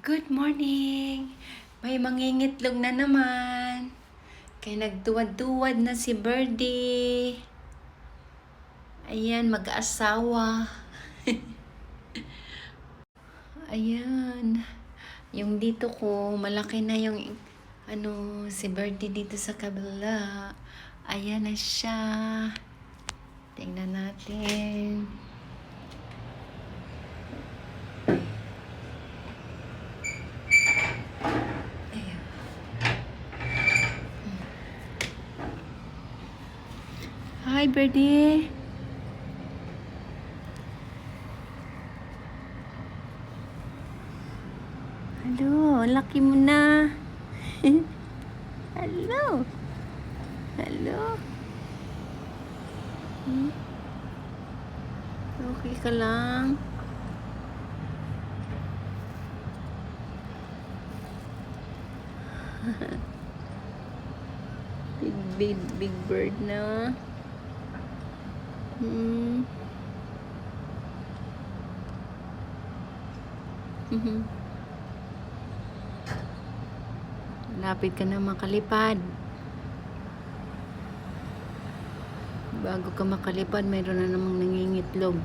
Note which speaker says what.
Speaker 1: Good morning! May mangingitlog na naman. Kaya nagtuwad-tuwad na si Birdie. Ayan, mag-asawa. Ayan. Yung dito ko, malaki na yung si Birdie dito sa kabila. Ayan na siya. Tingnan natin. Hi, Birdie. Hello, laki mo na. Hello. Hello. Okay ka lang? big bird na. Lapit ka na makalipad. Bago ka makalipad, mayroon na namang nangingitlog.